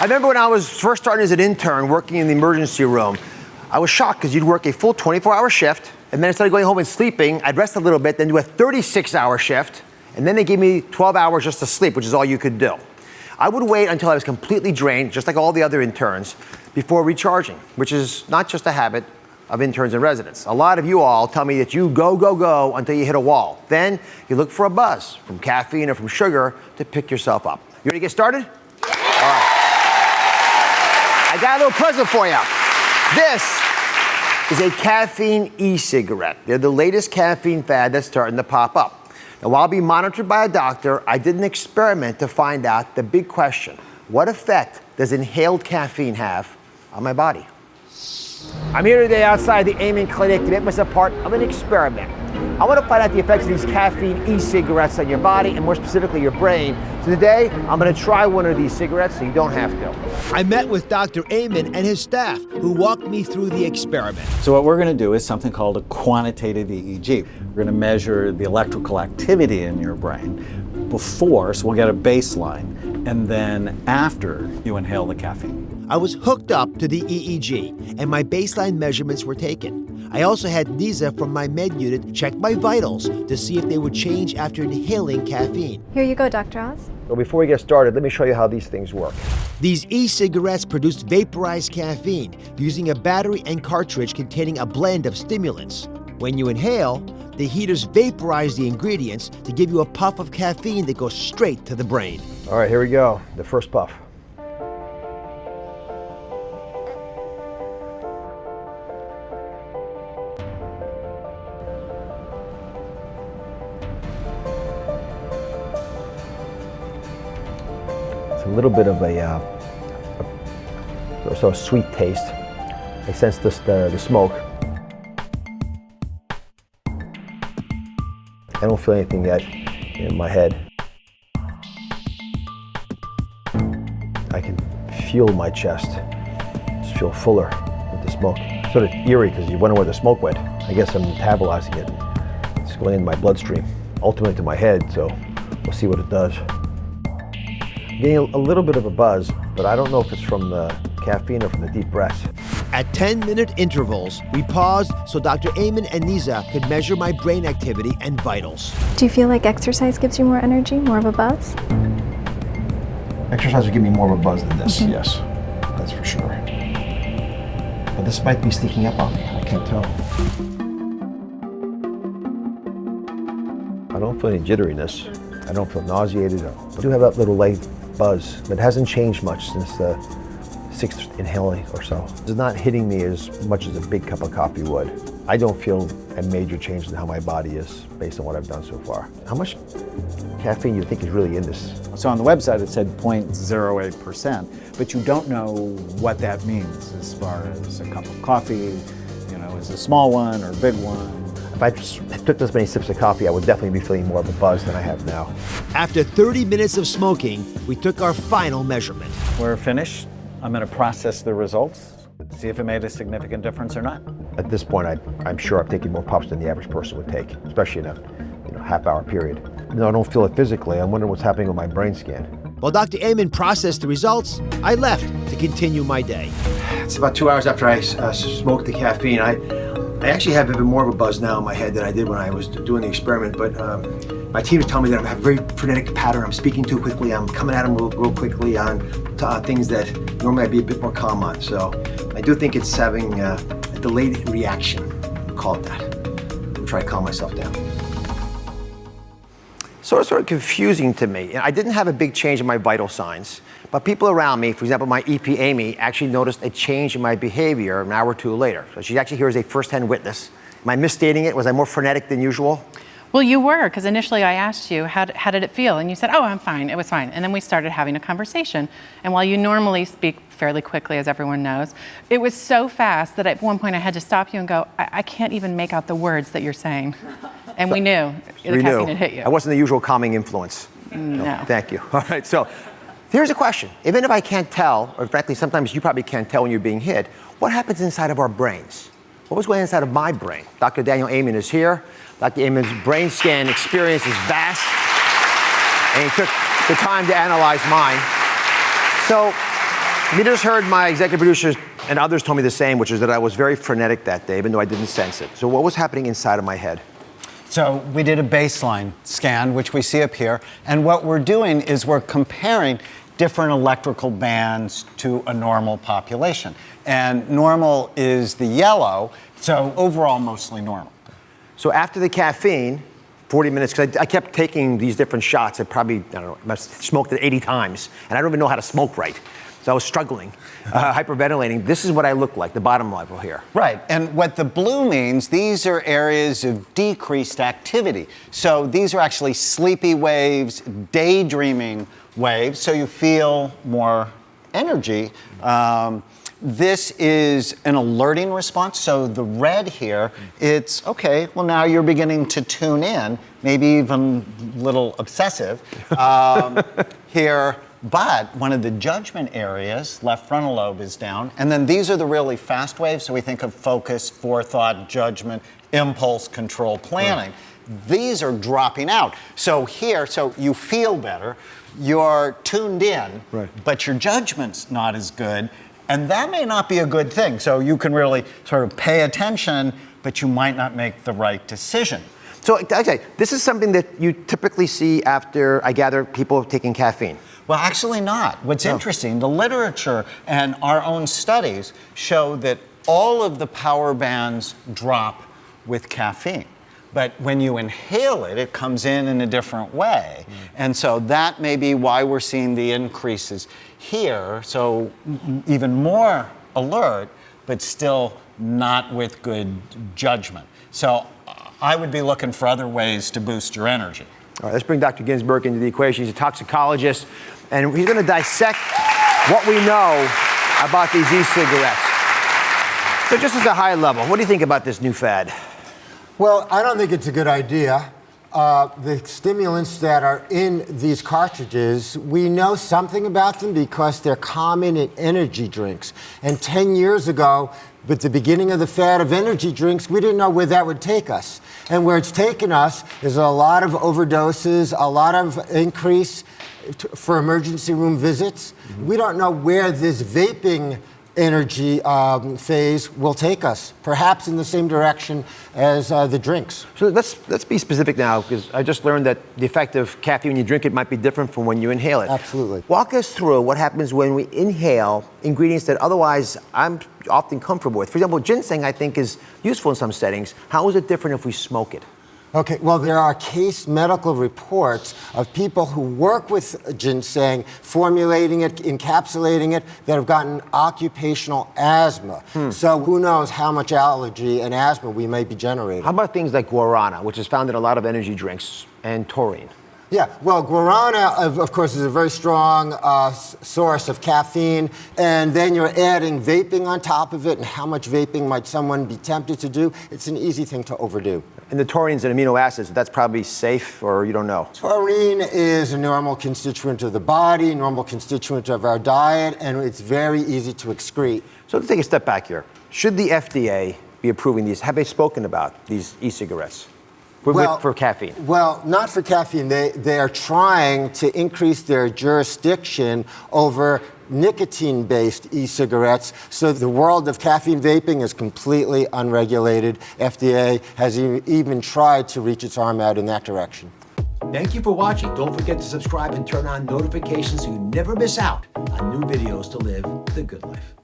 I remember when I was first starting as an intern working in the emergency room, I was shocked because you'd work a full 24-hour shift, and then I started going home and sleeping. I'd rest a little bit, then do a 36-hour shift, and then they gave me 12 hours just to sleep, which is all you could do. I would wait until I was completely drained, just like all the other interns, before recharging, which is not just a habit of interns and residents. A lot of you all tell me that you go until you hit a wall. Then you look for a buzz from caffeine or from sugar to pick yourself up. You ready to get started? Yeah. All right. I got a little present for you. This is a caffeine e-cigarette. They're the latest caffeine fad that's starting to pop up. Now, while being monitored by a doctor, I did an experiment to find out the big question. What effect does inhaled caffeine have on my body? I'm here today outside the Amen Clinic to make myself part of an experiment. I want to find out the effects of these caffeine e-cigarettes on your body and more specifically your brain. So today, I'm going to try one of these cigarettes so you don't have to. I met with Dr. Amen and his staff who walked me through the experiment. So what we're going to do is something called a quantitative EEG. We're going to measure the electrical activity in your brain before, so we'll get a baseline, and then after you inhale the caffeine. I was hooked up to the EEG, and my baseline measurements were taken. I also had Nisa from my med unit check my vitals to see if they would change after inhaling caffeine. Here you go, Dr. Oz. Well, before we get started, let me show you how these things work. These e-cigarettes produce vaporized caffeine using a battery and cartridge containing a blend of stimulants. When you inhale, the heaters vaporize the ingredients to give you a puff of caffeine that goes straight to the brain. All right, here we go. The first puff. It's a little bit of a sweet taste. I sense the smoke. I don't feel anything yet in my head. I can feel my chest just feel fuller with the smoke. It's sort of eerie because you wonder where the smoke went. I guess I'm metabolizing it. It's going in my bloodstream, ultimately to my head, so we'll see what it does. I'm getting a little bit of a buzz, but I don't know if it's from the caffeine or from the deep breaths. At 10-minute intervals, we paused so Dr. Amen and Nisa could measure my brain activity and vitals. Do you feel like exercise gives you more energy, more of a buzz? Exercise would give me more of a buzz than this, yes. That's for sure. But this might be sneaking up on me, I can't tell. I don't feel any jitteriness. I don't feel nauseated. I do have that little light buzz, but it hasn't changed much since the 6th inhaling or so. It's not hitting me as much as a big cup of coffee would. I don't feel a major change in how my body is based on what I've done so far. How much caffeine do you think is really in this? So on the website it said 0.08%, but you don't know what that means as far as a cup of coffee, you know, is it a small one or a big one? If I took this many sips of coffee, I would definitely be feeling more of a buzz than I have now. After 30 minutes of smoking, we took our final measurement. We're finished. I'm going to process the results, see if it made a significant difference or not. At this point, I'm sure I've taken more puffs than the average person would take, especially in a half-hour period. Even though I don't feel it physically, I'm wondering what's happening with my brain scan. While Dr. Amen processed the results, I left to continue my day. It's about 2 hours after I smoked the caffeine. I actually have even more of a buzz now in my head than I did when I was doing the experiment, but my team is telling me that I have a very frenetic pattern. I'm speaking too quickly. I'm coming at them real quickly on things that normally I'd be a bit more calm on. So I do think it's having a delayed reaction. We'll call it that. I'll try to calm myself down. Sort of confusing to me. I didn't have a big change in my vital signs, but people around me, for example, my EP Amy, actually noticed a change in my behavior an hour or two later. So she actually here is a first-hand witness. Am I misstating it? Was I more frenetic than usual? Well, you were, because initially I asked you, how did it feel? And you said, oh, I'm fine, it was fine. And then we started having a conversation. And while you normally speak fairly quickly, as everyone knows, it was so fast that at one point I had to stop you and go, I can't even make out the words that you're saying. And we knew the caffeine had hit you. I wasn't the usual calming influence. No. Thank you. All right, so here's a question. Even if I can't tell, or frankly, sometimes you probably can't tell when you're being hit, what happens inside of our brains? What was going inside of my brain? Dr. Daniel Amen is here. Dr. Amen's brain scan experience is vast, and he took the time to analyze mine. So You just heard my executive producers and others told me the same, which is that I was very frenetic that day, even though I didn't sense it. So what was happening inside of my head? So we did a baseline scan, which we see up here, and what we're doing is we're comparing different electrical bands to a normal population. And normal is the yellow, so overall mostly normal. So after the caffeine, 40 minutes, because I kept taking these different shots. I probably, I don't know, I must have smoked it 80 times, and I don't even know how to smoke right. So I was struggling, hyperventilating. This is what I look like, the bottom level here. Right, and what the blue means, these are areas of decreased activity. So these are actually sleepy waves, daydreaming waves, so you feel more energy. This is an alerting response, so the red here, it's okay, well now you're beginning to tune in, maybe even a little obsessive here, but one of the judgment areas, left frontal lobe is down, and then these are the really fast waves, so we think of focus, forethought, judgment, impulse, control, planning. Right. These are dropping out. So here, so you feel better, you're tuned in, right, but your judgment's not as good. And that may not be a good thing. So you can really sort of pay attention, but you might not make the right decision. So, okay, this is something that you typically see after, I gather, people taking caffeine. Well, actually not. What's interesting, the literature and our own studies show that all of the power bands drop with caffeine. But when you inhale it, it comes in a different way. And so that may be why we're seeing the increases here. So even more alert, but still not with good judgment. So I would be looking for other ways to boost your energy. All right, let's bring Dr. Ginsburg into the equation. He's a toxicologist, and he's going to dissect what we know about these e-cigarettes. So just as a high level, what do you think about this new fad? Well, I don't think it's a good idea. The stimulants that are in these cartridges, we know something about them because they're common in energy drinks. And 10 years ago, with the beginning of the fad of energy drinks, we didn't know where that would take us. And where it's taken us is a lot of overdoses, a lot of increase for emergency room visits. Mm-hmm. We don't know where this vaping energy phase will take us, perhaps in the same direction as the drinks. So let's be specific now, because I just learned that the effect of caffeine when you drink it might be different from when you inhale it. Absolutely. Walk us through what happens when we inhale ingredients that otherwise I'm often comfortable with. For example, ginseng I think is useful in some settings. How is it different if we smoke it? Okay, well, there are case medical reports of people who work with ginseng, formulating it, encapsulating it, that have gotten occupational asthma. So who knows how much allergy and asthma we may be generating. How about things like guarana, which is found in a lot of energy drinks, and taurine? Yeah, well, guarana, of course, is a very strong source of caffeine, and then you're adding vaping on top of it, and how much vaping might someone be tempted to do? It's an easy thing to overdo. And the taurines and amino acids, that's probably safe, or you don't know? Taurine is a normal constituent of the body, normal constituent of our diet, and it's very easy to excrete. So let's take a step back here. Should the FDA be approving these? Have they spoken about these e-cigarettes? For caffeine? Well, not for caffeine. They are trying to increase their jurisdiction over nicotine-based e-cigarettes, so the world of caffeine vaping is completely unregulated. FDA has even tried to reach its arm out in that direction. Thank you for watching. Don't forget to subscribe and turn on notifications so you never miss out on new videos to live the good life.